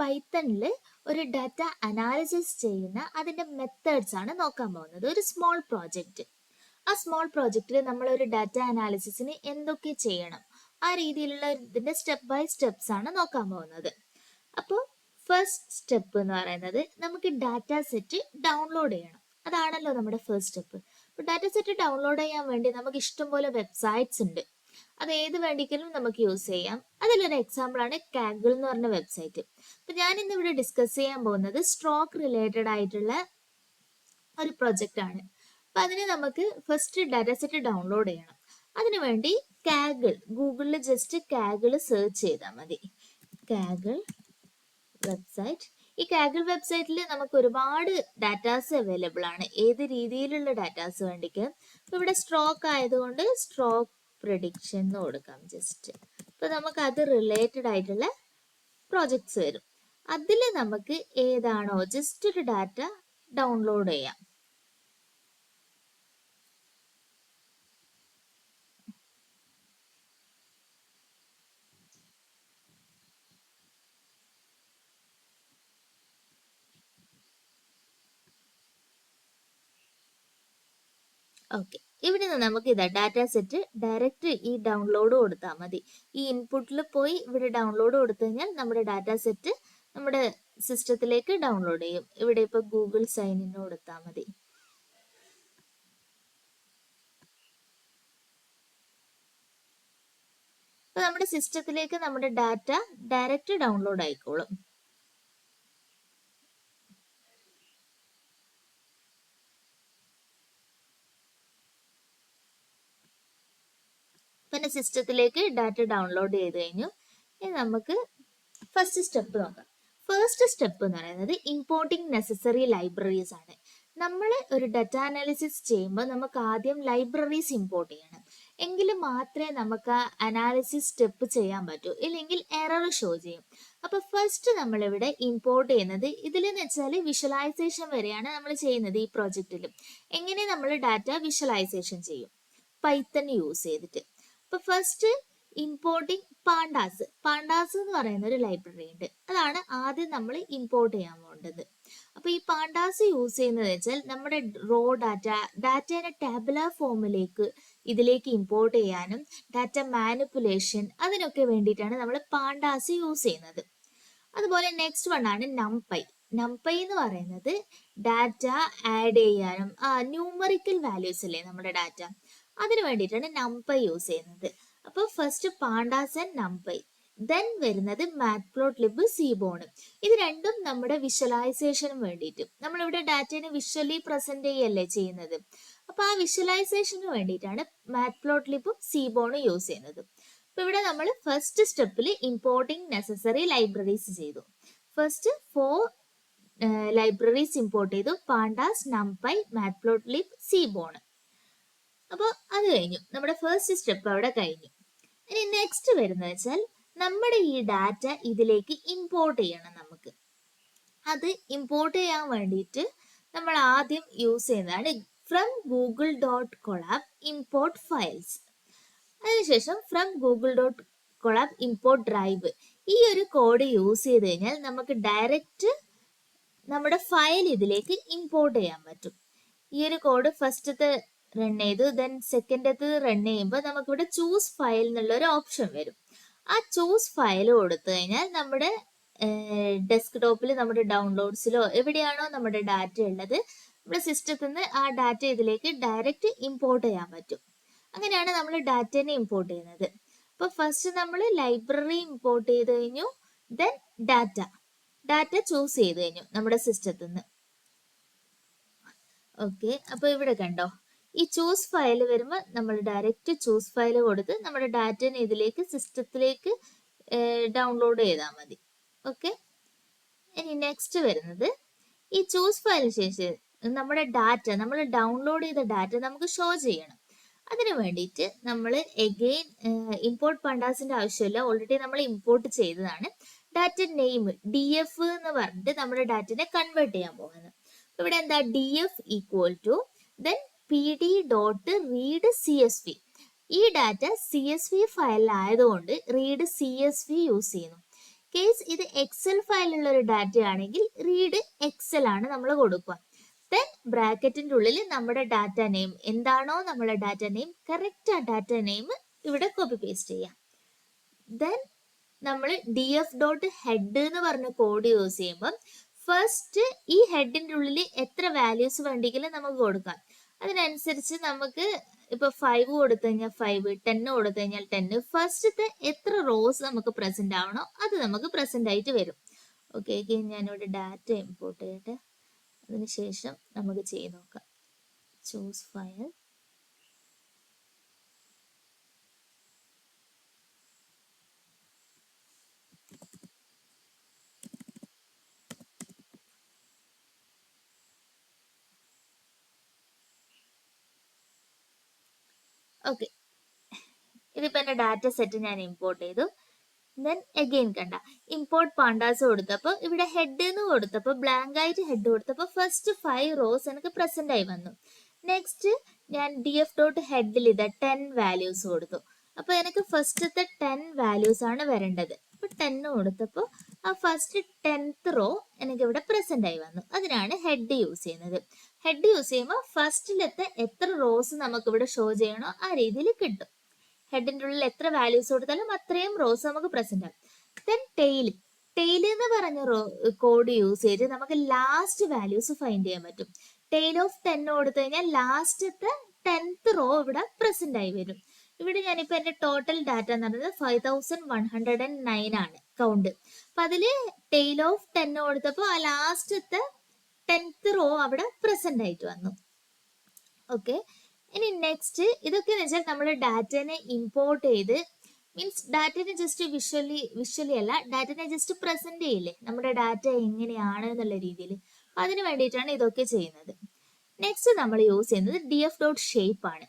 പൈത്തണിൽ ഒരു data analysis ചെയ്യുന്ന അതിന്റെ മെത്തേഡ്സ് ആണ് നോക്കാൻ പോകുന്നത്. ഒരു സ്മോൾ പ്രോജക്റ്റ്. ആ സ്മോൾ പ്രോജക്റ്റിൽ നമ്മൾ ഒരു ഡാറ്റ അനാലിസിസിന് എന്തൊക്കെ ചെയ്യണം, ആ രീതിയിലുള്ള ഇതിന്റെ സ്റ്റെപ്പ് ബൈ സ്റ്റെപ്സ് ആണ് നോക്കാൻ പോകുന്നത്. അപ്പോൾ ഫസ്റ്റ് സ്റ്റെപ്പ് എന്ന് പറയുന്നത് നമുക്ക് ഡാറ്റ സെറ്റ് ഡൗൺലോഡ് ചെയ്യണം. അതാണല്ലോ നമ്മുടെ ഫസ്റ്റ് സ്റ്റെപ്പ്. അപ്പോൾ ഡാറ്റ സെറ്റ് ഡൗൺലോഡ് ചെയ്യാൻ വേണ്ടി നമുക്ക് ഇഷ്ടംപോലെ വെബ്സൈറ്റ്സ് ഉണ്ട്. അത് ഏത് വേണ്ടിക്കലും നമുക്ക് യൂസ് ചെയ്യാം. അതിലൊരു എക്സാമ്പിൾ ആണ് കാഗിൾ എന്ന് പറഞ്ഞ വെബ്സൈറ്റ്. അപ്പൊ ഞാൻ ഇന്ന് ഇവിടെ ഡിസ്കസ് ചെയ്യാൻ പോകുന്നത് സ്ട്രോക്ക് റിലേറ്റഡ് ആയിട്ടുള്ള ഒരു പ്രൊജക്റ്റ് ആണ്. അപ്പൊ അതിന് നമുക്ക് ഫസ്റ്റ് ഡാറ്റ സെറ്റ് ഡൗൺലോഡ് ചെയ്യണം. അതിനുവേണ്ടി കാഗിൾ, ഗൂഗിളിൽ ജസ്റ്റ് കാഗിൾ സെർച്ച് ചെയ്താൽ മതി. കാഗിൾ വെബ്സൈറ്റ്. ഈ കാഗിൾ വെബ്സൈറ്റിൽ നമുക്ക് ഒരുപാട് ഡാറ്റാസ് അവൈലബിൾ ആണ്, ഏത് രീതിയിലുള്ള ഡാറ്റാസ് വേണ്ടിക്ക്. അപ്പൊ ഇവിടെ സ്ട്രോക്ക് ആയതുകൊണ്ട് സ്ട്രോക്ക് പ്രഡിക്ഷൻ എന്ന് കൊടുക്കാം ജസ്റ്റ്. അപ്പൊ നമുക്ക് അത് റിലേറ്റഡ് ആയിട്ടുള്ള പ്രോജക്ട്സ് വരും. അതിൽ നമുക്ക് ഏതാണോ ജസ്റ്റ് ഒരു ഡാറ്റ ഡൗൺലോഡ് ചെയ്യാം. ഓക്കെ, ഇവിടെ നിന്ന് നമുക്ക് ഇതാ ഡാറ്റ സെറ്റ് ഡയറക്റ്റ് ഈ ഡൗൺലോഡ് കൊടുത്താൽ മതി. ഈ ഇൻപുട്ടിൽ പോയി ഇവിടെ ഡൗൺലോഡ് കൊടുത്തു കഴിഞ്ഞാൽ നമ്മുടെ ഡാറ്റ സെറ്റ് നമ്മുടെ സിസ്റ്റത്തിലേക്ക് ഡൗൺലോഡ് ചെയ്യും. ഇവിടെ ഇപ്പൊ ഗൂഗിൾ സൈൻ ഇൻ കൊടുത്താൽ മതി. അപ്പൊ നമ്മുടെ സിസ്റ്റത്തിലേക്ക് നമ്മുടെ ഡാറ്റ ഡയറക്റ്റ് ഡൗൺലോഡ് ആയിക്കോളും. പിന്നെ സിസ്റ്റത്തിലേക്ക് ഡാറ്റ ഡൗൺലോഡ് ചെയ്ത് കഴിഞ്ഞു. ഇനി നമുക്ക് ഫസ്റ്റ് സ്റ്റെപ്പ് നോക്കാം. ഫസ്റ്റ് സ്റ്റെപ്പ് എന്ന് പറയുന്നത് ഇമ്പോർട്ടിംഗ് നെസസറി ലൈബ്രറീസ് ആണ്. നമ്മൾ ഒരു ഡാറ്റ അനാലിസിസ് ചെയ്യുമ്പോൾ നമുക്ക് ആദ്യം ലൈബ്രറീസ് ഇമ്പോർട്ട് ചെയ്യണം. എങ്കിൽ മാത്രമേ നമുക്ക് ആ അനാലിസിസ് സ്റ്റെപ്പ് ചെയ്യാൻ പറ്റൂ, ഇല്ലെങ്കിൽ എറർ ഷോ ചെയ്യും. അപ്പൊ ഫസ്റ്റ് നമ്മളിവിടെ ഇമ്പോർട്ട് ചെയ്യുന്നത് ഇതിലെന്ന് വെച്ചാൽ വിഷ്വലൈസേഷൻ വരെയാണ് നമ്മൾ ചെയ്യുന്നത്. ഈ പ്രോജക്റ്റിൽ എങ്ങനെ നമ്മൾ ഡാറ്റ വിഷ്വലൈസേഷൻ ചെയ്യും, പൈത്തൺ യൂസ് ചെയ്തിട്ട്. അപ്പൊ ഫസ്റ്റ് ഇമ്പോർട്ടിങ് പാണ്ടാസ്. പാണ്ടാസ് എന്ന് പറയുന്ന ഒരു ലൈബ്രറി ഉണ്ട്, അതാണ് ആദ്യം നമ്മൾ ഇമ്പോർട്ട് ചെയ്യാൻ പോകേണ്ടത്. അപ്പൊ ഈ പാണ്ടാസ് യൂസ് ചെയ്യുന്നത് വെച്ചാൽ നമ്മുടെ റോ ഡാറ്റേനെ ടാബുലർ ഫോമിലേക്ക് ഇതിലേക്ക് ഇമ്പോർട്ട് ചെയ്യാനും ഡാറ്റ മാനിപ്പുലേഷൻ അതിനൊക്കെ വേണ്ടിയിട്ടാണ് നമ്മൾ പാണ്ടാസ് യൂസ് ചെയ്യുന്നത്. അതുപോലെ നെക്സ്റ്റ് വൺ ആണ് നംപൈ. നംപൈ എന്ന് പറയുന്നത് ഡാറ്റ ആഡ് ചെയ്യാനും ന്യൂമറിക്കൽ വാല്യൂസ് അല്ലേ നമ്മുടെ ഡാറ്റ, അതിനു വേണ്ടിയിട്ടാണ് നംപൈ യൂസ് ചെയ്യുന്നത്. അപ്പോൾ first pandas and NumPy. Then വരുന്നത് മാറ്റ്പ്ലോട്ലിബ്, സീബോൺ. ഇത് രണ്ടും നമ്മുടെ വിഷ്വലൈസേഷന് വേണ്ടിയിട്ട്, നമ്മളിവിടെ ഡാറ്റയെ വിഷ്വലി പ്രസന്റ് ചെയ്യല്ലേ ചെയ്യുന്നത്. അപ്പൊ ആ വിഷ്വലൈസേഷന് വേണ്ടിയിട്ടാണ് മാറ്റ്പ്ലോട്ലിബും സീബോണും യൂസ് ചെയ്യുന്നത്. അപ്പൊ ഇവിടെ നമ്മൾ ഫസ്റ്റ് സ്റ്റെപ്പിൽ ഇമ്പോർട്ടിംഗ് നെസസറി ലൈബ്രറീസ് ചെയ്തു. ഫസ്റ്റ് 4 ലൈബ്രറീസ് ഇമ്പോർട്ട് ചെയ്തു: പാണ്ടാസ്, നംപൈ, മാറ്റ്പ്ലോട്ലിബ്, സീബോൺ. അപ്പോൾ അത് കഴിഞ്ഞു, നമ്മുടെ ഫസ്റ്റ് സ്റ്റെപ്പ് അവിടെ കഴിഞ്ഞു. ഇനി നെക്സ്റ്റ് വരുന്നത് വെച്ചാൽ നമ്മുടെ ഈ ഡാറ്റ ഇതിലേക്ക് ഇമ്പോർട്ട് ചെയ്യണം. നമുക്ക് അത് ഇമ്പോർട്ട് ചെയ്യാൻ വേണ്ടിയിട്ട് നമ്മൾ ആദ്യം യൂസ് ചെയ്യുന്നതാണ് ഫ്രം google.colab ഇമ്പോർട്ട് ഫയൽസ്. അതിനുശേഷം ഫ്രം google.colab ഇമ്പോർട്ട് ഡ്രൈവ്. ഈ ഒരു കോഡ് യൂസ് ചെയ്ത് കഴിഞ്ഞാൽ നമുക്ക് ഡയറക്റ്റ് നമ്മുടെ ഫയൽ ഇതിലേക്ക് ഇമ്പോർട്ട് ചെയ്യാൻ പറ്റും. ഈ ഒരു കോഡ് ഫസ്റ്റത്തെ റൺ ചെയ്തു, ദെൻ സെക്കൻഡത്ത് റൺ ചെയ്യുമ്പോൾ നമുക്കിവിടെ ചൂസ് ഫയൽ എന്നുള്ള ഒരു ഓപ്ഷൻ വരും. ആ ചൂസ് ഫയൽ കൊടുത്തു കഴിഞ്ഞാൽ നമ്മുടെ ഡെസ്ക്ടോപ്പിൽ നമ്മുടെ ഡൗൺലോഡ്സിലോ എവിടെയാണോ നമ്മുടെ ഡാറ്റ ഉള്ളത് നമ്മുടെ സിസ്റ്റത്തിൽ നിന്ന് ആ ഡാറ്റ ഇതിലേക്ക് ഡയറക്റ്റ് ഇമ്പോർട്ട് ചെയ്യാൻ പറ്റും. അങ്ങനെയാണ് നമ്മൾ ഡാറ്റനെ ഇമ്പോർട്ട് ചെയ്യുന്നത്. അപ്പൊ ഫസ്റ്റ് നമ്മൾ ലൈബ്രറി ഇമ്പോർട്ട് ചെയ്ത് കഴിഞ്ഞു, ദെൻ ഡാറ്റ ചൂസ് ചെയ്ത് കഴിഞ്ഞു നമ്മുടെ സിസ്റ്റത്തിൽ നിന്ന്. ഓക്കെ, അപ്പൊ ഇവിടെ കണ്ടോ, ഈ ചൂസ് ഫയൽ വരുമ്പോൾ നമ്മൾ ഡയറക്റ്റ് ചൂസ് ഫയൽ കൊടുത്ത് നമ്മുടെ ഡാറ്റനെ ഇതിലേക്ക് സിസ്റ്റത്തിലേക്ക് ഡൗൺലോഡ് ചെയ്താൽ മതി. ഓക്കെ, ഇനി നെക്സ്റ്റ് വരുന്നത് ഈ ചൂസ് ഫയലിന് ശേഷം നമ്മുടെ ഡാറ്റ, നമ്മൾ ഡൗൺലോഡ് ചെയ്ത ഡാറ്റ നമുക്ക് ഷോ ചെയ്യണം. അതിനു വേണ്ടിയിട്ട് നമ്മൾ എഗെയിൻ ഇമ്പോർട്ട് പാണ്ടാസിന്റെ ആവശ്യമില്ല, ഓൾറെഡി നമ്മൾ ഇമ്പോർട്ട് ചെയ്തതാണ്. ഡാറ്റ നെയിം DF എന്ന് പറഞ്ഞിട്ട് നമ്മുടെ ഡാറ്റനെ കൺവേർട്ട് ചെയ്യാൻ പോകുന്നത്. ഇവിടെ എന്താ, DF equal two then pd.read.csv. ഈ data CSV ഫയലിലായതുകൊണ്ട് read CSV use ചെയ്യുന്നു. കേസ് ഇത് എക്സൽ ഫയലിലുള്ള ഒരു ഡാറ്റ ആണെങ്കിൽ റീഡ് എക്സൽ ആണ് നമ്മൾ കൊടുക്കുക. ദെൻ ബ്രാക്കറ്റിന്റെ ഉള്ളിൽ നമ്മുടെ ഡാറ്റ നെയിം എന്താണോ നമ്മുടെ ഡാറ്റ നെയിം, കറക്റ്റ് ആ ഡാറ്റ നെയിം ഇവിടെ കോപ്പി പേസ്റ്റ് ചെയ്യാം. ദെൻ നമ്മൾ df.head എന്ന് പറഞ്ഞ കോഡ് യൂസ് ചെയ്യുമ്പോൾ ഫസ്റ്റ് ഈ ഹെഡിന്റെ ഉള്ളിൽ എത്ര വാല്യൂസ് വേണ്ടെങ്കിലും നമുക്ക് കൊടുക്കാം. അതിനനുസരിച്ച് നമുക്ക് ഇപ്പൊ 5 കൊടുത്തു കഴിഞ്ഞാൽ 5, 10 കൊടുത്തു കഴിഞ്ഞാൽ 10, ഫസ്റ്റത്തെ എത്ര റോസ് നമുക്ക് പ്രസന്റ് ആവണോ അത് നമുക്ക് പ്രസന്റ് ആയിട്ട് വരും. ഓക്കെ, ഞാനിവിടെ ഡാറ്റ ഇമ്പോർട്ട് ചെയ്യട്ടെ. അതിനുശേഷം നമുക്ക് ചെയ്ത് നോക്കാം. ചൂസ് ഫയൽ, ഓക്കെ, ഇതിപ്പോ എന്റെ ഡാറ്റ സെറ്റ് ഞാൻ ഇമ്പോർട്ട് ചെയ്തു. ദെൻ അഗെയിൻ കണ്ട ഇമ്പോർട്ട് പാണ്ടാസ് കൊടുത്തപ്പോൾ ഇവിടെ ഹെഡ് എന്ന് കൊടുത്തപ്പോൾ ബ്ലാങ്ക് ആയിട്ട് ഹെഡ് കൊടുത്തപ്പോൾ ഫസ്റ്റ് 5 റോസ് എനിക്ക് പ്രസന്റ് ആയി വന്നു. നെക്സ്റ്റ് ഞാൻ df.headൽ ഇത് 10 വാല്യൂസ് കൊടുത്തു. അപ്പൊ എനിക്ക് ഫസ്റ്റത്തെ 10 വാല്യൂസ് ആണ് വരേണ്ടത്. അപ്പൊ 10 കൊടുത്തപ്പോൾ ആ ഫസ്റ്റ് 10th റോ എനിക്ക് ഇവിടെ പ്രസന്റ് ആയി വന്നു. അതിനാണ് ഹെഡ് യൂസ് ചെയ്യുന്നത്. ഹെഡ് യൂസ് ചെയ്യുമ്പോൾ ഫസ്റ്റിലത്തെ എത്ര റോസ് നമുക്ക് ഇവിടെ ഷോ ചെയ്യണോ ആ രീതിയിൽ കിട്ടും. ഹെഡിന്റെ ഉള്ളിൽ എത്ര വാല്യൂസ് കൊടുത്താലും അത്രയും റോസ് നമുക്ക് പ്രസന്റ് ആകും. ദെൻ ടെയിൽ എന്ന് പറഞ്ഞ കോഡ് യൂസ് ചെയ്ത് നമുക്ക് ലാസ്റ്റ് വാല്യൂസ് ഫൈൻഡ് ചെയ്യാൻ പറ്റും. ടെയിൽ ഓഫ് 10 കൊടുത്തു കഴിഞ്ഞാൽ ലാസ്റ്റത്തെ 10th റോ ഇവിടെ പ്രസന്റ് ആയി വരും. ഇവിടെ ഞാനിപ്പോ എന്റെ ടോട്ടൽ ഡാറ്റ എന്ന് പറയുന്നത് 5109 ആണ് കൗണ്ട്. അപ്പൊ അതില് ടെയിൽ ഓഫ് 10 കൊടുത്തപ്പോ ആ ലാസ്റ്റത്തെ 10th റോ അവിടെ പ്രസന്റ് ആയിട്ട് വന്നു. ഓക്കെ, ഇനി നെക്സ്റ്റ് ഇതൊക്കെ എന്ന് വെച്ചാൽ നമ്മൾ ഡാറ്റനെ ഇമ്പോർട്ട് ചെയ്ത് മീൻസ് ഡാറ്റനെ ജസ്റ്റ് വിഷ്വലി അല്ല, ഡാറ്റനെ ജസ്റ്റ് പ്രസന്റ് ചെയ്യില്ലേ നമ്മുടെ ഡാറ്റ എങ്ങനെയാണ് എന്നുള്ള രീതിയിൽ, അതിന് വേണ്ടിയിട്ടാണ് ഇതൊക്കെ ചെയ്യുന്നത്. നെക്സ്റ്റ് നമ്മൾ യൂസ് ചെയ്യുന്നത് df.shape ആണ്.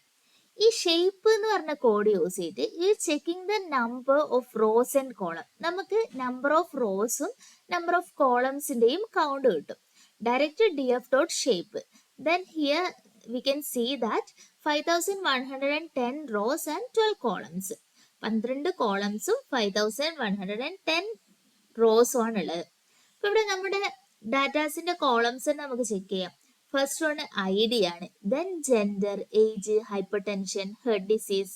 ഈ ഷേപ്പ് എന്ന് പറഞ്ഞ കോഡ് യൂസ് ചെയ്തിട്ട് ഈ checking the number of rows and column, നമുക്ക് നമ്പർ ഓഫ് റോസും നമ്പർ ഓഫ് കോളംസിന്റെയും കൗണ്ട് കിട്ടും. Direct df.shape. Then here we can see that 5110 rows and 12 columns. 12 കോളംസും 5110 റോസും ആണ് ഉള്ളത്. അപ്പൊ ഇവിടെ നമ്മുടെ ഡാറ്റാസിന്റെ കോളംസ് നമുക്ക് ചെക്ക് ചെയ്യാം. ഫസ്റ്റ് വൺ ID ആണ്, then gender, age, hypertension, heart disease,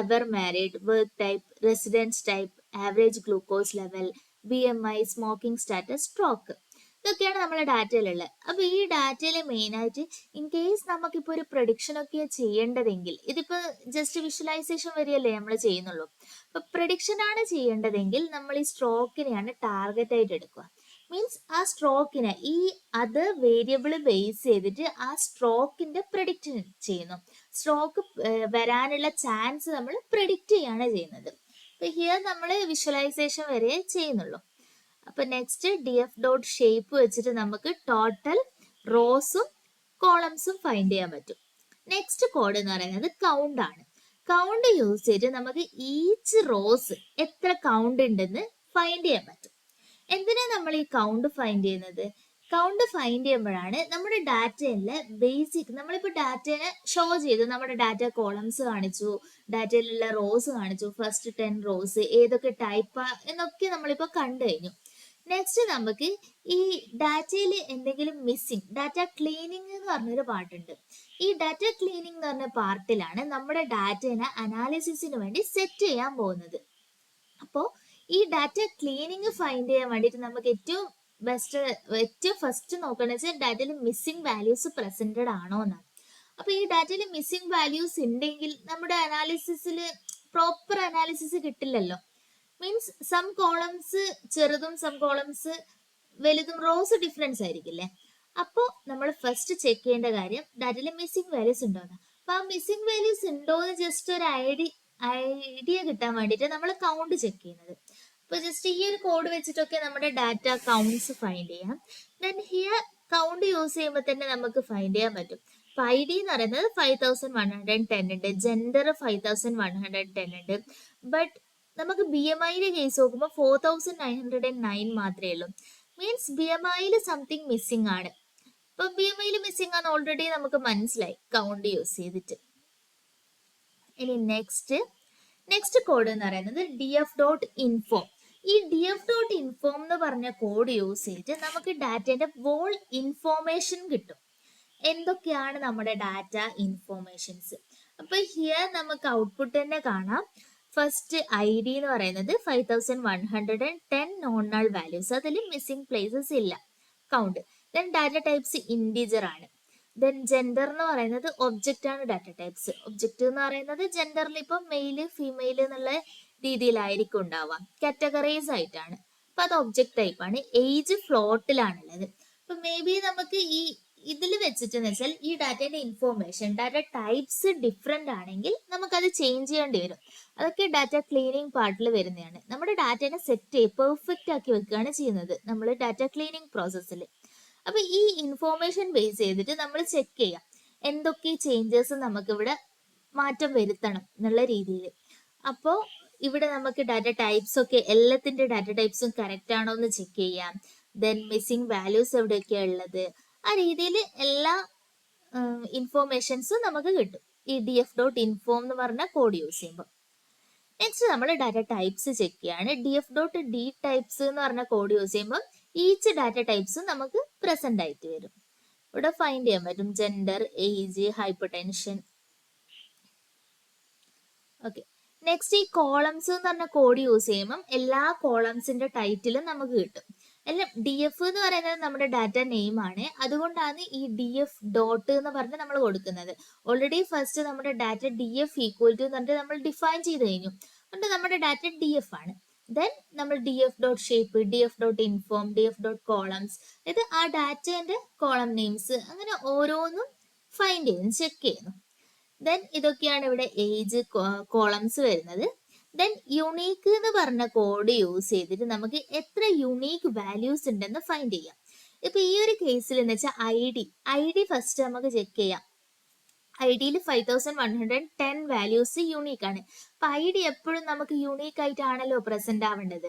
ever married, work type, residence type, average glucose level, BMI, smoking status, stroke. ഇതൊക്കെയാണ് നമ്മളെ ഡാറ്റയിലുള്ളത്. അപ്പൊ ഈ ഡാറ്റയിൽ മെയിൻ ആയിട്ട് ഇൻ കേസ് നമുക്കിപ്പോ ഒരു പ്രഡിക്ഷൻ ഒക്കെ ചെയ്യേണ്ടതെങ്കിൽ, ഇതിപ്പോ ജസ്റ്റ് വിഷ്വലൈസേഷൻ വരെയല്ലേ നമ്മൾ ചെയ്യുന്നുള്ളൂ. അപ്പൊ പ്രഡിക്ഷൻ ആണ് ചെയ്യേണ്ടതെങ്കിൽ നമ്മൾ ഈ സ്ട്രോക്കിനെയാണ് ടാർഗറ്റ് ആയിട്ട് എടുക്കുക. മീൻസ് ആ സ്ട്രോക്കിനെ ഈ അത് വേരിയബിൾ ബേസ് ചെയ്തിട്ട് ആ സ്ട്രോക്കിന്റെ പ്രഡിക്റ്റ് ചെയ്യുന്നു. സ്ട്രോക്ക് വരാനുള്ള ചാൻസ് നമ്മൾ പ്രഡിക്റ്റ് ചെയ്യാണ് ചെയ്യുന്നത്. അപ്പൊ ഹിയർ നമ്മൾ വിഷ്വലൈസേഷൻ വരെ ചെയ്യുന്നുള്ളൂ. അപ്പൊ നെക്സ്റ്റ് df.shape വെച്ചിട്ട് നമുക്ക് ടോട്ടൽ റോസും കോളംസും ഫൈൻഡ് ചെയ്യാൻ പറ്റും. നെക്സ്റ്റ് കോഡ് എന്ന് പറയുന്നത് കൗണ്ട് ആണ്. കൗണ്ട് യൂസ് ചെയ്തിട്ട് നമുക്ക് ഈച്ച് റോസ് എത്ര കൗണ്ട് ഉണ്ടെന്ന് ഫൈൻഡ് ചെയ്യാൻ പറ്റും. എന്തിനാ നമ്മൾ ഈ കൗണ്ട് ഫൈൻഡ് ചെയ്യുന്നത്? കൗണ്ട് ഫൈൻഡ് ചെയ്യുമ്പോഴാണ് നമ്മുടെ ഡാറ്റയിലെ ബേസിക്, നമ്മളിപ്പോൾ ഡാറ്റയെ ഷോ ചെയ്തു, നമ്മുടെ ഡാറ്റ കോളംസ് കാണിച്ചു, ഡാറ്റയിലുള്ള റോസ് കാണിച്ചു, ഫസ്റ്റ് 10 റോസ് ഏതൊക്കെ ടൈപ്പാ എന്നൊക്കെ നമ്മളിപ്പോൾ കണ്ടു കഴിഞ്ഞു. നെക്സ്റ്റ് നമുക്ക് ഈ ഡാറ്റയിൽ എന്തെങ്കിലും മിസ്സിങ്, ഡാറ്റ ക്ലീനിങ് എന്ന് പറഞ്ഞൊരു പാർട്ടുണ്ട്. ഈ ഡാറ്റ ക്ലീനിങ് എന്ന് പറഞ്ഞ പാർട്ടിലാണ് നമ്മുടെ ഡാറ്റനെ അനാലിസിസിന് വേണ്ടി സെറ്റ് ചെയ്യാൻ പോകുന്നത്. അപ്പോൾ ഈ ഡാറ്റ ക്ലീനിങ് ഫൈൻഡ് ചെയ്യാൻ വേണ്ടിയിട്ട് നമുക്ക് ഏറ്റവും ഫസ്റ്റ് നോക്കണമെന്ന് വെച്ചാൽ ഡാറ്റയിൽ മിസ്സിംഗ് വാല്യൂസ് പ്രസന്റഡ് ആണോ എന്നാണ്. അപ്പൊ ഈ ഡാറ്റയിൽ മിസ്സിംഗ് വാല്യൂസ് ഉണ്ടെങ്കിൽ നമ്മുടെ അനാലിസിസിൽ പ്രോപ്പർ അനാലിസിസ് കിട്ടില്ലല്ലോ. മീൻസ് സം കോളംസ് ചെറുതും സം കോളംസ് വലുതും, റോസ് ഡിഫറൻസ് ആയിരിക്കില്ലേ. അപ്പോൾ നമ്മൾ ഫസ്റ്റ് ചെക്ക് ചെയ്യേണ്ട കാര്യം ഡാറ്റയിൽ മിസ്സിംഗ് വാല്യൂസ് ഉണ്ടോ എന്ന്. അപ്പൊ ആ മിസ്സിംഗ് വാല്യൂസ് ഉണ്ടോ എന്ന് ജസ്റ്റ് ഒരു ഐഡിയ കിട്ടാൻ വേണ്ടിയിട്ട് നമ്മൾ കൗണ്ട് ചെക്ക് ചെയ്യുന്നത്. അപ്പൊ ജസ്റ്റ് ഈ ഒരു കോഡ് വെച്ചിട്ടൊക്കെ നമ്മുടെ ഡാറ്റ കൗണ്ട്സ് ഫൈൻഡ് ചെയ്യാം. ദെൻ ഹിയർ കൗണ്ട് യൂസ് ചെയ്യുമ്പോൾ തന്നെ നമുക്ക് ഫൈൻഡ് ചെയ്യാൻ പറ്റും. അപ്പൊ ID എന്ന് പറയുന്നത് 5110 ഉണ്ട്, ജെൻഡർ 5110 ഉണ്ട്. ബട്ട് നമുക്ക് BMIയുടെ കേസ് നോക്കുമ്പോൾ 4909 മാത്രമേ ഉള്ളൂ. മീൻസ് BMIയിൽ സംതിങ് മിസ്സിംഗ് ആണ്. അപ്പൊ BMIയിൽ മിസ്സിംഗ് ആണ് ഓൾറെഡി നമുക്ക് മനസ്സിലായി കൗണ്ട് യൂസ് ചെയ്തിട്ട്. ഇനി നെക്സ്റ്റ് കോഡ് എന്ന് പറയുന്നത് df.info. ഈ df.inform എന്ന് പറഞ്ഞ കോഡ് യൂസ് ചെയ്തിട്ട് നമുക്ക് ഡാറ്റയുടെ വോൾ ഇൻഫോർമേഷൻ കിട്ടും. എന്തൊക്കെയാണ് നമ്മുടെ ഡാറ്റ ഇൻഫോർമേഷൻസ്? അപ്പൊ ഹിയർ നമുക്ക് ഔട്ട്പുട്ട് തന്നെ കാണാം. ഫസ്റ്റ് ID എന്ന് പറയുന്നത് 5110 നോൺ നൾ വാല്യൂസ്, അതിൽ മിസ്സിംഗ് പ്ലേസസ് ഇല്ല, count. Then data types integer ആണ്. ദെൻ ജെൻഡർ എന്ന് പറയുന്നത് ഒബ്ജക്റ്റ് ആണ്. ഡാറ്റ ടൈപ്സ് ഒബ്ജക്റ്റ് എന്ന് പറയുന്നത് ജെൻഡറിൽ ഇപ്പം മെയില് ഫീമെയിൽ എന്നുള്ള രീതിയിലായിരിക്കും ഉണ്ടാവുക, കാറ്റഗറൈസ് ആയിട്ടാണ്. അപ്പൊ അത് ഒബ്ജക്റ്റ് ടൈപ്പ് ആണ്. ഏജ് ഫ്ലോട്ടിലാണുള്ളത്. അപ്പൊ മേ ബി നമുക്ക് ഈ ഇതിൽ വെച്ചിട്ടെന്ന് വെച്ചാൽ ഈ ഡാറ്റയുടെ ഇൻഫോർമേഷൻ ഡാറ്റ ടൈപ്സ് ഡിഫറെന്റ് ആണെങ്കിൽ നമുക്കത് ചേഞ്ച് ചെയ്യേണ്ടി വരും. അതൊക്കെ ഡാറ്റ ക്ലീനിങ് പാർട്ടിൽ വരുന്നതാണ്. നമ്മുടെ ഡാറ്റനെ സെറ്റ് പെർഫെക്റ്റ് ആക്കി വെക്കുകയാണ് ചെയ്യുന്നത് നമ്മൾ ഡാറ്റ ക്ലീനിങ് പ്രോസസ്സിൽ. അപ്പൊ ഈ ഇൻഫോർമേഷൻ ബേസ് ചെയ്തിട്ട് നമ്മൾ ചെക്ക് ചെയ്യാം എന്തൊക്കെ ചേഞ്ചസ് നമുക്കിവിടെ മാറ്റം വരുത്തണം എന്നുള്ള രീതിയിൽ. അപ്പോൾ ഇവിടെ നമുക്ക് ഡാറ്റ ടൈപ്സ് ഒക്കെ എല്ലാത്തിന്റെ ഡാറ്റ ടൈപ്സും കറക്റ്റ് ആണോ എന്ന് ചെക്ക് ചെയ്യാം. ദെൻ മിസ്സിംഗ് വാല്യൂസ് എവിടെയൊക്കെയാ ഉള്ളത്, ആ രീതിയിൽ എല്ലാ ഇൻഫോർമേഷൻസും നമുക്ക് കിട്ടും ഈ df.inform എന്ന് പറഞ്ഞ കോഡ് യൂസ് ചെയ്യുമ്പോൾ. നെക്സ്റ്റ് നമ്മൾ ഡാറ്റ ടൈപ്സ് ചെക്ക് ചെയ്യാണ്. df.d ടൈപ്സ് എന്ന് പറഞ്ഞ കോഡ് യൂസ് ചെയ്യുമ്പോൾ ഈച്ച് ഡാറ്റ ടൈപ്സും നമുക്ക് പ്രസന്റ് ആയിട്ട് വരും. ഇവിടെ ഫൈൻഡ് ചെയ്യാൻ പറ്റും gender, age, hyper tension. Okay, next ഈ കോളംസ് എന്ന് പറഞ്ഞ കോഡ് യൂസ് ചെയ്യുമ്പോൾ എല്ലാ കോളംസിന്റെ ടൈറ്റിലും നമുക്ക് കിട്ടും. എല്ലാം DF എന്ന് പറയുന്നത് നമ്മുടെ ഡാറ്റ നെയിം ആണ്, അതുകൊണ്ടാണ് ഈ DF ഡോട്ട് എന്ന് പറഞ്ഞ് നമ്മൾ കൊടുക്കുന്നത്. ഓൾറെഡി ഫസ്റ്റ് നമ്മുടെ ഡാറ്റ DF ഈക്വൽ ടു എന്ന് പറഞ്ഞിട്ട് നമ്മൾ ഡിഫൈൻ ചെയ്ത് കഴിഞ്ഞു, അതുകൊണ്ട് നമ്മുടെ ഡാറ്റ DF ആണ്. ദെൻ നമ്മൾ df.shape, df.inform, df.columns, ഇത് ആ ഡാറ്റേന്റെ കോളം നെയിംസ്, അങ്ങനെ ഓരോന്നും ഫൈൻഡ് ചെയ്യുന്നു, ചെക്ക് ചെയ്യുന്നു. ദെൻ ഇതൊക്കെയാണ് ഇവിടെ ഏജ് കോളംസ് വരുന്നത്. ദെൻ യുണീക്ക് എന്ന് പറഞ്ഞ കോഡ് യൂസ് ചെയ്തിട്ട് നമുക്ക് എത്ര യുണീക്ക് വാല്യൂസ് ഉണ്ടെന്ന് ഫൈൻഡ് ചെയ്യാം. ഇപ്പൊ ഈ ഒരു കേസിൽ എന്ന് വെച്ചാൽ ഐ ഡി ഫസ്റ്റ് നമുക്ക് ചെക്ക് ചെയ്യാം. ID 5110 വാല്യൂസ് യുണീക്ക് ആണ്. അപ്പൊ ID എപ്പോഴും നമുക്ക് യുണീക്ക് ആയിട്ടാണല്ലോ പ്രസന്റ് ആവേണ്ടത്.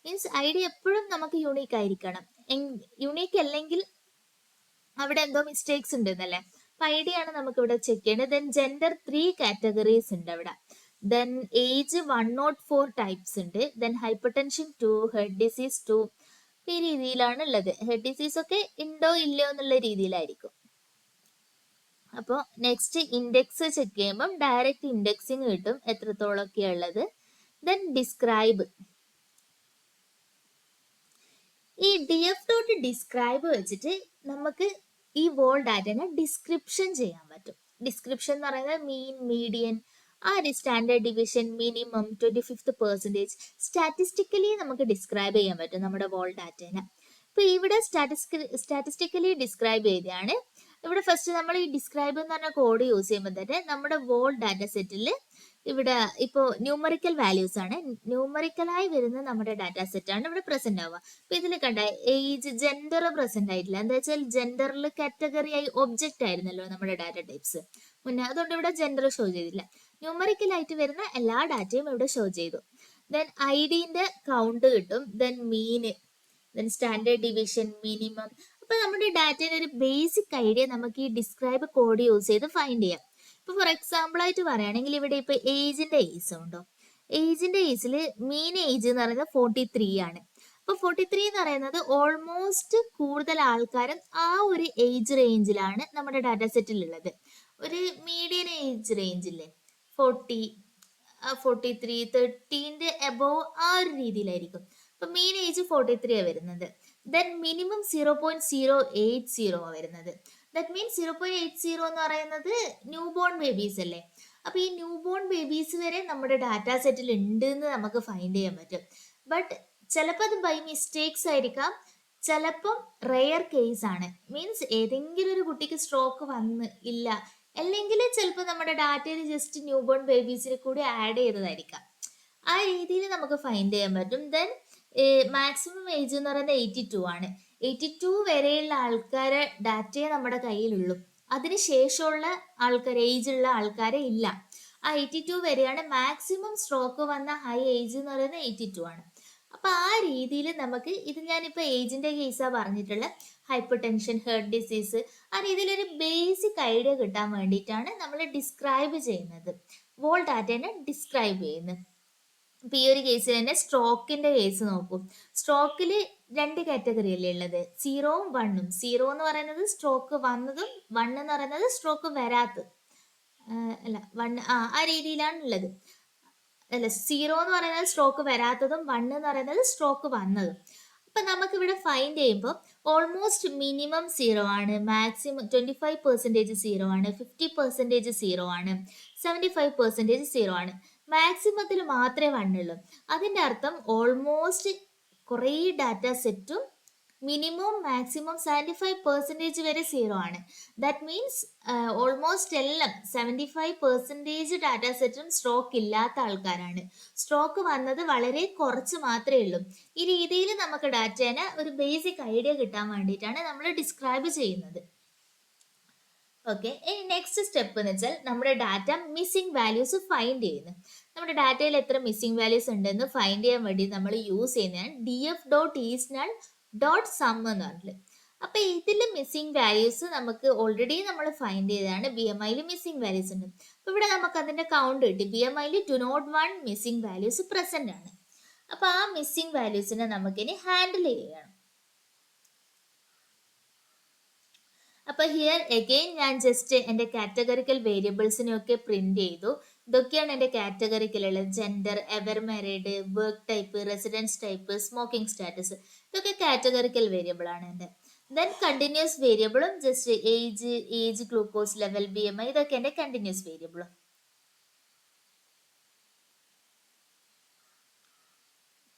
മീൻസ് ID എപ്പോഴും നമുക്ക് യുണീക്ക് ആയിരിക്കണം. യുണീക്ക് അല്ലെങ്കിൽ അവിടെ എന്തോ മിസ്റ്റേക്സ് ഉണ്ടെന്നല്ലേ. അപ്പൊ ID ആണ് നമുക്ക് ഇവിടെ ചെക്ക് ചെയ്യേണ്ടത്. ദെൻ ജെൻഡർ 3 കാറ്റഗറീസ് ഉണ്ട് അവിടെ. ദെൻ ഏജ് 104 ടൈപ്സ് ഉണ്ട്. Then hyper tension 2, head disease 2, ഈ രീതിയിലാണ് ഉള്ളത്. ഹെഡ് ഡിസീസ് ഒക്കെ ഉണ്ടോ ഇല്ലയോ എന്നുള്ള രീതിയിലായിരിക്കും. അപ്പോൾ നെക്സ്റ്റ് ഇൻഡെക്സ് ചെക്ക് ചെയ്യുമ്പം ഡയറക്റ്റ് ഇൻഡെക്സിങ് കിട്ടും എത്രത്തോളമൊക്കെയാ ഉള്ളത്. ദെൻ ഡിസ്ക്രൈബ്, ഈ df.describe വെച്ചിട്ട് നമുക്ക് ഈ വോൾ ഡാറ്റനെ ഡിസ്ക്രിപ്ഷൻ ചെയ്യാൻ പറ്റും. ഡിസ്ക്രിപ്ഷൻ എന്ന് പറയുന്നത് മീൻ, മീഡിയൻ, ആ ഒരു standard division, minimum, 25th percentage, statistically നമുക്ക് ഡിസ്ക്രൈബ് ചെയ്യാൻ പറ്റും നമ്മുടെ വോൾ ഡാറ്റേനെ. ഇപ്പൊ ഇവിടെ സ്റ്റാറ്റിസ്റ്റിക്കലി ഡിസ്ക്രൈബ് ചെയ്താണ്. ഇവിടെ ഫസ്റ്റ് നമ്മൾ ഈ ഡിസ്ക്രൈബ് എന്ന് പറഞ്ഞ കോഡ് യൂസ് ചെയ്യുമ്പോൾ തന്നെ നമ്മുടെ വോൾ ഡാറ്റ സെറ്റിൽ ഇവിടെ ഇപ്പോൾ ന്യൂമറിക്കൽ വാല്യൂസ് ആണ്, ന്യൂമറിക്കലായി വരുന്ന നമ്മുടെ ഡാറ്റ സെറ്റ് ആണ് ഇവിടെ പ്രസന്റ് ആവുക. അപ്പൊ ഇതിൽ കണ്ട ഏജ്, ജെൻഡർ പ്രസന്റ് ആയിട്ടില്ല. എന്താ വെച്ചാൽ ജെൻഡറിൽ കാറ്റഗറി ആയി ഒബ്ജക്റ്റ് ആയിരുന്നല്ലോ നമ്മുടെ ഡാറ്റ ടൈപ്സ് മുന്നേ, അതുകൊണ്ട് ഇവിടെ ജെൻഡർ ഷോ ചെയ്തില്ല. ന്യൂമറിക്കൽ ആയിട്ട് വരുന്ന എല്ലാ ഡാറ്റയും ഇവിടെ ഷോ ചെയ്തു. ദെൻ ഐഡിന്റെ കൗണ്ട് കിട്ടും. ദെൻ മീന്, ദെൻ സ്റ്റാൻഡേർഡ് ഡിവിഷൻ, മിനിമം. അപ്പൊ നമ്മുടെ ഡാറ്റയുടെ ഒരു ബേസിക് ഐഡിയ നമുക്ക് ഈ ഡിസ്ക്രൈബ് കോഡ് യൂസ് ചെയ്ത് ഫൈൻഡ് ചെയ്യാം. ഇപ്പൊ ഫോർ എക്സാമ്പിൾ ആയിട്ട് പറയുകയാണെങ്കിൽ ഇവിടെ ഇപ്പൊ ഏജിന്റെ ഏജ് ഉണ്ടോ, ഏജിന്റെ ഏജിൽ മീൻ ഏജ് എന്ന് പറയുന്നത് 43 ആണ്. അപ്പൊ 43 എന്ന് പറയുന്നത് ഓൾമോസ്റ്റ് കൂടുതൽ ആൾക്കാരും ആ ഒരു ഏജ് റേഞ്ചിലാണ് നമ്മുടെ ഡാറ്റ സെറ്റിൽ ഉള്ളത്. ഒരു മീഡിയൻ ഏജ് റേഞ്ചില്ലേ 40, 43, 30ന്റെ എബോവ് ആ ഒരു രീതിയിലായിരിക്കും. അപ്പൊ മീൻ ഏജ് 43 ആണ് വരുന്നത്. ദെൻ മിനിമം 0.080 വരുന്നത്. ദാറ്റ് മീൻസ് 0.80 എന്ന് പറയുന്നത് ന്യൂ ബോൺ ബേബീസ് അല്ലേ. അപ്പൊ ഈ ന്യൂ ബോൺ ബേബീസ് വരെ നമ്മുടെ ഡാറ്റാ സെറ്റിൽ ഉണ്ട് എന്ന് നമുക്ക് ഫൈൻഡ് ചെയ്യാൻ പറ്റും. ബട്ട് ചിലപ്പോൾ അത് ബൈ മിസ്റ്റേക്സ് ആയിരിക്കാം, ചിലപ്പം റെയർ കേസ് ആണ്. മീൻസ് ഏതെങ്കിലും ഒരു കുട്ടിക്ക് സ്ട്രോക്ക് വന്ന് ഇല്ല, അല്ലെങ്കിൽ ചിലപ്പോൾ നമ്മുടെ ഡാറ്റയിൽ ജസ്റ്റ് ന്യൂ ബോൺ ബേബീസിനെ കൂടി ആഡ് ചെയ്തതായിരിക്കാം. ആ രീതിയിൽ നമുക്ക് ഫൈൻഡ് ചെയ്യാൻ പറ്റും. ദെൻ മാക്സിമം ഏജ് എന്ന് പറയുന്നത് 82 ആണ്. 82 വരെയുള്ള ആൾക്കാരെ ഡാറ്റയെ നമ്മുടെ കയ്യിലുള്ളൂ. അതിനുശേഷമുള്ള ആൾക്കാർ, ഏജ് ഉള്ള ആൾക്കാരെ ഇല്ല. ആ 82 വരെയാണ് മാക്സിമം സ്ട്രോക്ക് വന്ന ഹൈ ഏജ് എന്ന് പറയുന്നത് 82 ആണ്. അപ്പൊ ആ രീതിയിൽ നമുക്ക് ഇത്, ഞാനിപ്പോ ഏജിന്റെ കേസാ പറഞ്ഞിട്ടുള്ള, ഹൈപ്പർ ടെൻഷൻ, ഹെർട്ട് ഡിസീസ്, ആ രീതിയിൽ ഒരു ബേസിക് ഐഡിയ കിട്ടാൻ വേണ്ടിയിട്ടാണ് നമ്മൾ ഡിസ്ക്രൈബ് ചെയ്യുന്നത്, വോൾ ഡാറ്റേനെ ഡിസ്ക്രൈബ് ചെയ്യുന്നത്. ഇപ്പൊ ഈ ഒരു കേസിൽ തന്നെ സ്ട്രോക്കിന്റെ കേസ് നോക്കും. സ്ട്രോക്കിൽ രണ്ട് കാറ്റഗറി അല്ലേ ഉള്ളത്, സീറോവും വണ്ണും. സീറോ എന്ന് പറയുന്നത് സ്ട്രോക്ക് വന്നതും, വൺ എന്ന് പറയുന്നത് സ്ട്രോക്ക് വരാത്തത്. അല്ല വൺ ആ രീതിയിലാണ് ഉള്ളത്. അല്ല, സീറോ എന്ന് പറയുന്നത് സ്ട്രോക്ക് വരാത്തതും, വൺ എന്ന് പറയുന്നത് സ്ട്രോക്ക് വന്നതും. അപ്പൊ നമുക്ക് ഇവിടെ ഫൈൻഡ് ചെയ്യുമ്പോൾ ഓൾമോസ്റ്റ് മിനിമം സീറോ ആണ്, മാക്സിമം 25% സീറോ ആണ്, 50% സീറോ ആണ്, 75% സീറോ ആണ്. മാക്സിമത്തിൽ മാത്രമേ വണ്ണുള്ളൂ. അതിന്റെ അർത്ഥം ഓൾമോസ്റ്റ് കുറേ ഡാറ്റ സെറ്റും മിനിമം മാക്സിമം 75% വരെ സീറോ ആണ്. ദാറ്റ് മീൻസ് ഓൾമോസ്റ്റ് എല്ലാം 75% ഡാറ്റ സെറ്റും സ്ട്രോക്ക് ഇല്ലാത്ത ആൾക്കാരാണ്. സ്ട്രോക്ക് വന്നത് വളരെ കുറച്ച് മാത്രമേ ഉള്ളൂ. ഈ രീതിയിൽ നമുക്ക് ഡാറ്റേനെ ഒരു ബേസിക് ഐഡിയ കിട്ടാൻ വേണ്ടിയിട്ടാണ് നമ്മൾ ഡിസ്ക്രൈബ് ചെയ്യുന്നത്. ഓക്കെ, ഇനി നെക്സ്റ്റ് സ്റ്റെപ്പ് എന്ന് വെച്ചാൽ നമ്മുടെ ഡാറ്റ മിസ്സിംഗ് വാല്യൂസ് ഫൈൻഡ് ചെയ്യുന്നു. നമ്മുടെ ഡാറ്റയിൽ എത്ര മിസ്സിംഗ് വാല്യൂസ് ഉണ്ടെന്ന് ഫൈൻഡ് ചെയ്യാൻ വേണ്ടി നമ്മൾ യൂസ് ചെയ്യുന്നതാണ് df.isNull.sum എന്ന് പറഞ്ഞിട്ട്. അപ്പൊ ഇതിൽ മിസ്സിംഗ് വാല്യൂസ് നമുക്ക് ഓൾറെഡി നമ്മൾ ഫൈൻഡ് ചെയ്തതാണ്. BMI മിസ്സിംഗ് വാല്യൂസ് ഉണ്ട്. അപ്പൊ ഇവിടെ നമുക്ക് അതിന്റെ കൗണ്ട് കിട്ടി. BMI do not want missing values present ആണ്. അപ്പൊ ആ മിസ്സിംഗ് വാല്യൂസിനെ നമുക്കിനി ഹാൻഡിൽ ചെയ്യണം. അപ്പൊ ഹിയർ അഗെയിൻ ഞാൻ ജസ്റ്റ് എൻ്റെ കാറ്റഗറിക്കൽ വേരിയബിൾസിനെയൊക്കെ പ്രിന്റ് ചെയ്തു. ഇതൊക്കെയാണ് എൻ്റെ കാറ്റഗറിക്കലുള്ളത്. Gender, ever married, work type, residence type, smoking status, ഇതൊക്കെ കാറ്റഗറിക്കൽ വേരിയബിൾ ആണ് എൻ്റെ. ദെൻ കണ്ടിന്യൂസ് വേരിയബിളും just age, glucose level, BMI, ഇതൊക്കെ എൻ്റെ കണ്ടിന്യൂസ് വേരിയബിളും.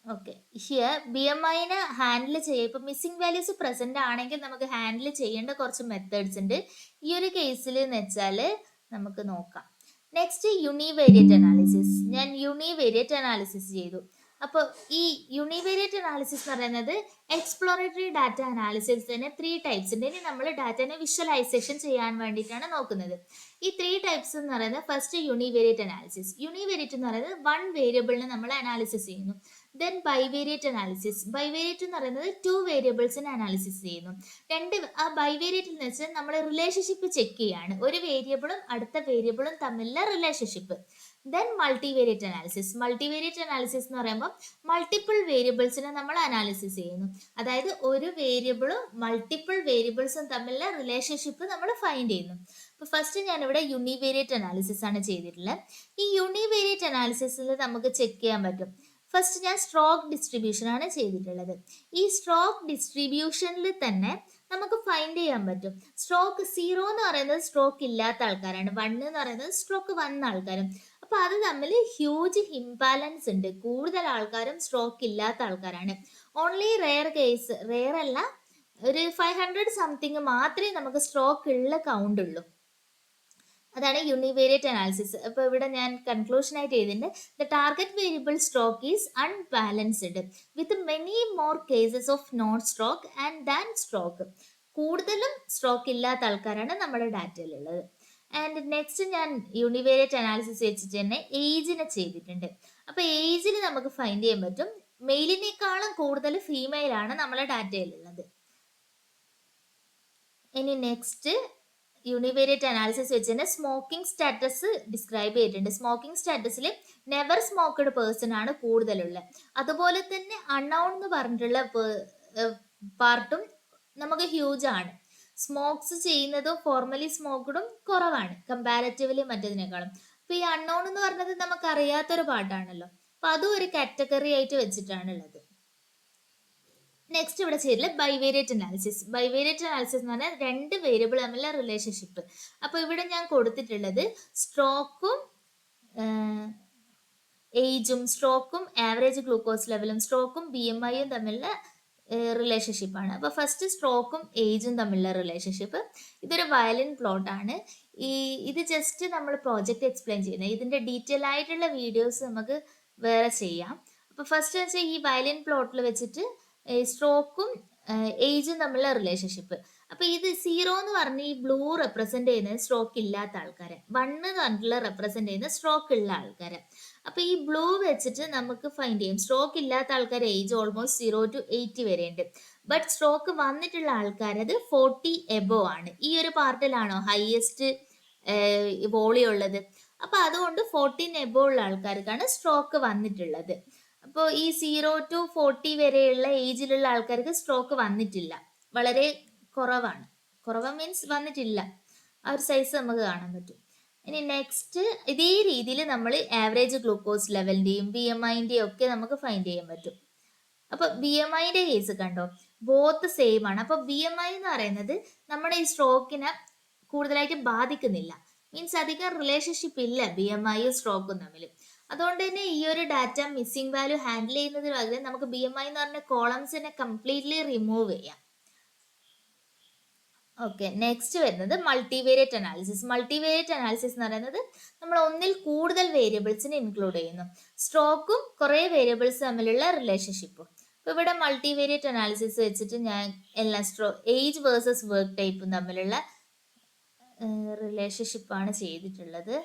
ഓക്കെ, ഹിയർ BMIനെ ഹാൻഡിൽ ചെയ്യുക. ഇപ്പൊ മിസ്സിംഗ് വാല്യൂസ് പ്രസന്റ് ആണെങ്കിൽ നമുക്ക് ഹാൻഡിൽ ചെയ്യേണ്ട കുറച്ച് മെത്തേഡ്സ് ഉണ്ട്. ഈ ഒരു കേസിൽ എന്ന് വെച്ചാൽ നമുക്ക് നോക്കാം. Next univariate analysis. ഞാൻ യൂണിവേരിയറ്റ് അനാലിസിസ് ചെയ്തു. അപ്പോൾ ഈ യൂണിവേരിയറ്റ് അനാലിസിസ് എന്ന് പറയുന്നത് എക്സ്പ്ലോറേറ്ററി ഡാറ്റ അനാലിസിസ് തന്നെ 3 ടൈപ്സ് ഉണ്ട്. ഇനി നമ്മൾ ഡാറ്റനെ വിഷ്വലൈസേഷൻ ചെയ്യാൻ വേണ്ടിയിട്ടാണ് നോക്കുന്നത്. ഈ 3 ടൈപ്സ് എന്ന് പറയുന്നത് ഫസ്റ്റ് യൂണിവേരിയറ്റ് അനാലിസിസ്. യൂണിവേരിയറ്റ് എന്ന് പറയുന്നത് 1 വേരിയബിളിനെ നമ്മൾ അനാലിസിസ് ചെയ്യുന്നു. Then bivariate analysis. ബൈവേരിയറ്റ് എന്ന് പറയുന്നത് 2 വേരിയബിൾസിനെ അനാലിസിസ് ചെയ്യുന്നു. ആ ബൈവേരിയറ്റ് എന്ന് വെച്ചാൽ നമ്മൾ റിലേഷൻഷിപ്പ് ചെക്ക് ചെയ്യാണ്, ഒരു വേരിയബിളും അടുത്ത വേരിയബിളും തമ്മിലുള്ള relationship. Then multivariate analysis. Multivariate analysis എന്ന് പറയുമ്പോൾ മൾട്ടിപ്പിൾ വേരിയബിൾസിനെ നമ്മൾ അനാലിസിസ് ചെയ്യുന്നു. അതായത് ഒരു വേരിയബിളും മൾട്ടിപ്പിൾ വേരിയബിൾസും തമ്മിലുള്ള റിലേഷൻഷിപ്പ് നമ്മൾ ഫൈൻഡ് ചെയ്യുന്നു. അപ്പൊ ഫസ്റ്റ് ഞാനിവിടെ യൂണിവേരിയറ്റ് അനാലിസിസ് ആണ് ചെയ്തിട്ടുള്ളത്. ഈ യൂണിവേരിയറ്റ് അനാലിസിസിൽ നമുക്ക് ചെക്ക് ചെയ്യാൻ പറ്റും. ഫസ്റ്റ് ഞാൻ സ്ട്രോക്ക് ഡിസ്ട്രിബ്യൂഷൻ ആണ് ചെയ്തിട്ടുള്ളത്. ഈ സ്ട്രോക്ക് ഡിസ്ട്രിബ്യൂഷനിൽ തന്നെ നമുക്ക് ഫൈൻഡ് ചെയ്യാൻ പറ്റും. സ്ട്രോക്ക് 0 എന്ന് പറയുന്നത് സ്ട്രോക്ക് ഇല്ലാത്ത ആൾക്കാരാണ്, 1 എന്ന് പറയുന്നത് സ്ട്രോക്ക് വന്ന ആൾക്കാരും. അപ്പൊ അത് തമ്മിൽ ഹ്യൂജ് ഇംബാലൻസ് ഉണ്ട്. കൂടുതൽ ആൾക്കാരും സ്ട്രോക്ക് ഇല്ലാത്ത ആൾക്കാരാണ്. ഓൺലി റെയർ കേസ്, റെയർ അല്ല, ഒരു 500 സംതിങ് മാത്രമേ നമുക്ക് സ്ട്രോക്ക് ഉള്ള കൗണ്ട് ഉള്ളൂ. അതാണ് യൂണിവേരിയറ്റ് അനാലിസിസ്. അപ്പൊ ഇവിടെ ഞാൻ കൺക്ലൂഷൻ ആയിട്ട് എഴുതിയിട്ടുണ്ട്, the target variable stroke is unbalanced with many more cases of non stroke and than stroke. കൂടുതലും സ്ട്രോക്ക് ഇല്ലാത്ത ആൾക്കാരാണ് നമ്മുടെ ഡാറ്റയിലുള്ളത്. ആൻഡ് നെക്സ്റ്റ് ഞാൻ യൂണിവേരിയറ്റ് അനാലിസിസ് വെച്ചിട്ട് തന്നെ ഏജിനെ ചെയ്തിട്ടുണ്ട്. അപ്പൊ ഏജിൽ നമുക്ക് ഫൈൻഡ് ചെയ്യാൻ പറ്റും മെയിലിനേക്കാളും കൂടുതൽ ഫീമെയിൽ ആണ് നമ്മളെ ഡാറ്റയിലുള്ളത്. ഇനി നെക്സ്റ്റ് യൂണിവേരിയറ്റ് അനാലിസിസ് വെച്ച് തന്നെ സ്മോക്കിംഗ് സ്റ്റാറ്റസ് ഡിസ്ക്രൈബ് ചെയ്തിട്ടുണ്ട്. സ്മോക്കിംഗ് സ്റ്റാറ്റസിൽ നെവർ സ്മോക്ക്ഡ് പേഴ്സൺ ആണ് കൂടുതലുള്ളത്. അതുപോലെ തന്നെ അൺനൗൺ എന്ന് പറഞ്ഞിട്ടുള്ള പാർട്ടും നമുക്ക് ഹ്യൂജ് ആണ്. സ്മോക്സ് ചെയ്യുന്നതും ഫോർമലി സ്മോക്ക്ഡും കുറവാണ് കമ്പാരറ്റീവ്ലി മറ്റതിനേക്കാളും. അപ്പൊ ഈ അൺനോൺ എന്ന് പറഞ്ഞത് നമുക്ക് അറിയാത്തൊരു പാർട്ടാണല്ലോ. അപ്പൊ അതും ഒരു കാറ്റഗറി ആയിട്ട് വെച്ചിട്ടാണ് ഉള്ളത്. നെക്സ്റ്റ് ഇവിടെ ചെയ്തിട്ടുള്ള ബൈവേരിയറ്റ് അനാലിസിസ്. ബൈവേരിയറ്റ് അനാലിസിസ് എന്ന് പറഞ്ഞാൽ 2 വേരിയബിൾ തമ്മിലുള്ള റിലേഷൻഷിപ്പ്. അപ്പൊ ഇവിടെ ഞാൻ കൊടുത്തിട്ടുള്ളത് സ്ട്രോക്കും ഏജും, സ്ട്രോക്കും ആവറേജ് ഗ്ലൂക്കോസ് ലെവലും, സ്ട്രോക്കും BMIയും തമ്മിലുള്ള റിലേഷൻഷിപ്പാണ്. അപ്പൊ ഫസ്റ്റ് സ്ട്രോക്കും ഏജും തമ്മിലുള്ള റിലേഷൻഷിപ്പ്. ഇതൊരു വയലിൻ പ്ലോട്ട് ആണ്. ഇത് ജസ്റ്റ് നമ്മൾ പ്രോജക്റ്റ് എക്സ്പ്ലെയിൻ ചെയ്യുന്നത്. ഇതിന്റെ ഡീറ്റെയിൽ ആയിട്ടുള്ള വീഡിയോസ് നമുക്ക് വേറെ ചെയ്യാം. അപ്പൊ ഫസ്റ്റ് വെച്ചാൽ ഈ വയലിൻ പ്ലോട്ടിൽ വെച്ചിട്ട് സ്ട്രോക്കും ഏജും തമ്മിലുള്ള റിലേഷൻഷിപ്പ്. അപ്പൊ ഇത് 0 എന്ന് പറഞ്ഞ ഈ ബ്ലൂ റെപ്രസെന്റ് ചെയ്യുന്നത് സ്ട്രോക്ക് ഇല്ലാത്ത ആൾക്കാരെ, 1 എന്ന് പറഞ്ഞിട്ടുള്ള റെപ്രസെന്റ് ചെയ്യുന്നത് സ്ട്രോക്ക് ഉള്ള ആൾക്കാരെ. അപ്പൊ ഈ ബ്ലൂ വെച്ചിട്ട് നമുക്ക് ഫൈൻഡ് ചെയ്യും സ്ട്രോക്ക് ഇല്ലാത്ത ആൾക്കാരെ ഏജ് ഓൾമോസ്റ്റ് 0 to 80 വരെ ഉണ്ട്. ബട്ട് സ്ട്രോക്ക് വന്നിട്ടുള്ള ആൾക്കാർ അത് 40 എബോ ആണ്. ഈ ഒരു പാർട്ടിലാണോ ഹയസ്റ്റ് വോളിയം ഉള്ളത്? അപ്പൊ അതുകൊണ്ട് 14 എബോവ് ഉള്ള ആൾക്കാർക്കാണ് സ്ട്രോക്ക് വന്നിട്ടുള്ളത്. അപ്പോൾ ഈ 0 to 40 വരെയുള്ള ഏജിലുള്ള ആൾക്കാർക്ക് സ്ട്രോക്ക് വന്നിട്ടില്ല, വളരെ കുറവാണ്. കുറവ് മീൻസ് വന്നിട്ടില്ല, ആ ഒരു സൈസ് നമുക്ക് കാണാൻ പറ്റും. ഇനി നെക്സ്റ്റ് ഇതേ രീതിയിൽ നമ്മൾ ആവറേജ് ഗ്ലൂക്കോസ് ലെവലിന്റെയും BMIന്റെയും ഒക്കെ നമുക്ക് ഫൈൻഡ് ചെയ്യാൻ പറ്റും. അപ്പൊ BMIന്റെ കേസ് കണ്ടോ, ബോത്ത് സെയിം ആണ്. അപ്പൊ BMI എന്ന് പറയുന്നത് നമ്മുടെ ഈ സ്ട്രോക്കിനെ കൂടുതലായിട്ട് ബാധിക്കുന്നില്ല, മീൻസ് അധികം റിലേഷൻഷിപ്പ് ഇല്ല BMIയും സ്ട്രോക്കും തമ്മിൽ. അതുകൊണ്ട് തന്നെ ഈ ഒരു ഡാറ്റ മിസ്സിംഗ് വാല്യൂ ഹാൻഡിൽ ചെയ്യുന്നതിന് പകരം നമുക്ക് BMI എന്ന് പറഞ്ഞ കോളംസിനെ കംപ്ലീറ്റ്ലി റിമൂവ് ചെയ്യാം. ഓക്കെ, നെക്സ്റ്റ് വരുന്നത് മൾട്ടിവേരിയറ്റ് അനാലിസിസ്. മൾട്ടിവേരിയറ്റ് അനാലിസിസ് എന്ന് പറയുന്നത് നമ്മൾ ഒന്നിൽ കൂടുതൽ വേരിയബിൾസിനെ ഇൻക്ലൂഡ് ചെയ്യുന്നു, സ്ട്രോക്കും കുറേ വേരിയബിൾസ് തമ്മിലുള്ള റിലേഷൻഷിപ്പും. അപ്പോൾ ഇവിടെ മൾട്ടിവേരിയറ്റ് അനാലിസിസ് വെച്ചിട്ട് ഞാൻ എല്ലാ ഏജ് വേഴ്സസ് വർക്ക് ടൈപ്പും തമ്മിലുള്ള റിലേഷൻഷിപ്പാണ് ചെയ്തിട്ടുള്ളത്.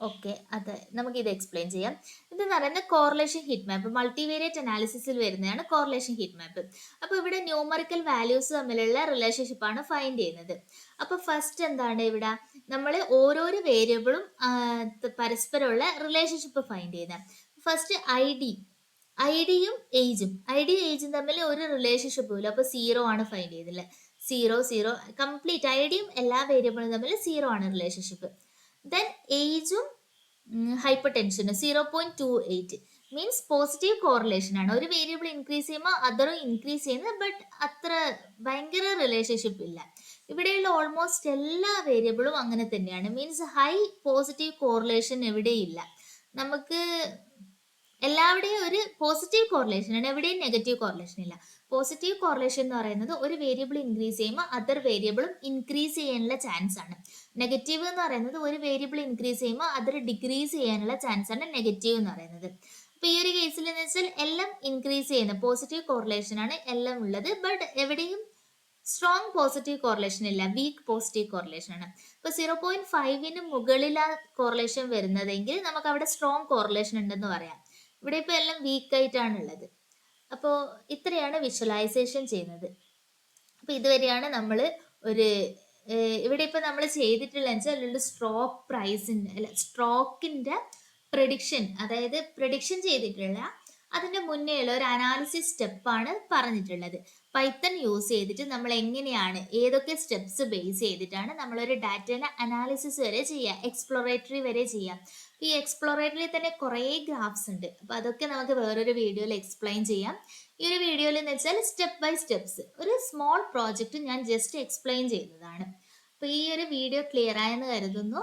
ഓക്കെ, അത് നമുക്ക് ഇത് എക്സ്പ്ലെയിൻ ചെയ്യാം. ഇതെന്ന് പറയുന്നത് കോറിലേഷൻ ഹീറ്റ് മാപ്പ്, മൾട്ടിവേരിയറ്റ് അനാലിസിസിൽ വരുന്നതാണ് കോറിലേഷൻ ഹീറ്റ് മാപ്പ്. അപ്പോൾ ഇവിടെ ന്യൂമറിക്കൽ വാല്യൂസ് തമ്മിലുള്ള റിലേഷൻഷിപ്പ് ആണ് ഫൈൻഡ് ചെയ്യുന്നത്. അപ്പോൾ ഫസ്റ്റ് എന്താണ്, ഇവിടെ നമ്മൾ ഓരോരോ വേരിയബിളും പരസ്പരമുള്ള റിലേഷൻഷിപ്പ് ഫൈൻഡ് ചെയ്യുന്നത്. ഫസ്റ്റ് ഐഡിയും ഏജും തമ്മിൽ ഒരു റിലേഷൻഷിപ്പും ഇല്ല, അപ്പോൾ 0 ആണ് ഫൈൻഡ് ചെയ്തില്ല. 0 കംപ്ലീറ്റ് ഐഡിയും എല്ലാ വേരിയബിളും തമ്മിൽ 0 ആണ് റിലേഷൻഷിപ്പ്. ദെൻ ഏജും ഹൈപ്പർ ടെൻഷനും 0.28 മീൻസ് പോസിറ്റീവ് കോറിലേഷൻ ആണ്. ഒരു വേരിയബിൾ ഇൻക്രീസ് ചെയ്യുമ്പോൾ അതറും ഇൻക്രീസ് ചെയ്യുന്നത്, ബട്ട് അത്ര ഭയങ്കര റിലേഷൻഷിപ്പ് ഇല്ല. ഇവിടെയുള്ള ഓൾമോസ്റ്റ് എല്ലാ വേരിയബിളും അങ്ങനെ തന്നെയാണ്, മീൻസ് ഹൈ പോസിറ്റീവ് കോറിലേഷൻ എവിടെയില്ല. നമുക്ക് എല്ലാവരുടെയും ഒരു പോസിറ്റീവ് കോറിലേഷൻ ആണ്, എവിടെയും നെഗറ്റീവ് കോറിലേഷൻ ഇല്ല. പോസിറ്റീവ് കോറിലേഷൻ എന്ന് പറയുന്നത് ഒരു വേരിയബിൾ ഇൻക്രീസ് ചെയ്യുമ്പോൾ അതർ വേരിയബിളും ഇൻക്രീസ് ചെയ്യാനുള്ള ചാൻസ് ആണ്. നെഗറ്റീവ് എന്ന് പറയുന്നത് ഒരു വേരിയബിൾ ഇൻക്രീസ് ചെയ്യുമ്പോൾ അതർ ഡിക്രീസ് ചെയ്യാനുള്ള ചാൻസ് ആണ് നെഗറ്റീവ് എന്ന് പറയുന്നത്. അപ്പൊ ഈ ഒരു കേസിൽ എന്ന് വെച്ചാൽ എല്ലാം ഇൻക്രീസ് ചെയ്യുന്ന പോസിറ്റീവ് കോറിലേഷൻ ആണ് എല്ലാം ഉള്ളത്, ബട്ട് എവിടെയും സ്ട്രോങ് പോസിറ്റീവ് കോറിലേഷൻ ഇല്ല, വീക്ക് പോസിറ്റീവ് കോറിലേഷൻ ആണ്. ഇപ്പൊ 0.5 മുകളിലാണ് കോറിലേഷൻ വരുന്നതെങ്കിൽ നമുക്ക് അവിടെ സ്ട്രോങ് കോറിലേഷൻ ഉണ്ടെന്ന് പറയാം. ഇവിടെ ഇപ്പൊ എല്ലാം വീക്ക് ആയിട്ടാണ് ഉള്ളത്. അപ്പോൾ ഇത്രയാണ് വിഷ്വലൈസേഷൻ ചെയ്യുന്നത്. അപ്പൊ ഇതുവരെയാണ് നമ്മൾ ഒരു ഇവിടെ ഇപ്പൊ നമ്മൾ ചെയ്തിട്ടുള്ള വെച്ചാൽ സ്ട്രോക്ക് പ്രൈസിന്റെ അല്ല സ്ട്രോക്കിന്റെ പ്രഡിക്ഷൻ, അതായത് പ്രഡിക്ഷൻ ചെയ്തിട്ടുള്ള അതിന്റെ മുന്നേയുള്ള ഒരു അനാലിസിസ് സ്റ്റെപ്പാണ് പറഞ്ഞിട്ടുള്ളത്. പൈത്തൺ യൂസ് ചെയ്തിട്ട് നമ്മൾ എങ്ങനെയാണ് ഏതൊക്കെ സ്റ്റെപ്സ് ബേസ് ചെയ്തിട്ടാണ് നമ്മളൊരു ഡാറ്റേനെ അനാലിസിസ് വരെ ചെയ്യുക, എക്സ്പ്ലോറേറ്ററി വരെ ചെയ്യാം. ഈ എക്സ്പ്ലോറേറ്ററിൽ തന്നെ കുറേ ഗ്രാഫ്സ് ഉണ്ട്, അപ്പൊ അതൊക്കെ നമുക്ക് വേറൊരു വീഡിയോയിൽ എക്സ്പ്ലെയിൻ ചെയ്യാം. ഈ ഒരു വീഡിയോയിൽ എന്ന് വെച്ചാൽ സ്റ്റെപ്പ് ബൈ സ്റ്റെപ്സ് ഒരു സ്മോൾ പ്രോജക്റ്റ് ഞാൻ ജസ്റ്റ് എക്സ്പ്ലെയിൻ ചെയ്യുന്നതാണ്. അപ്പൊ ഈ ഒരു വീഡിയോ ക്ലിയർ ആയെന്ന് കരുതുന്നു.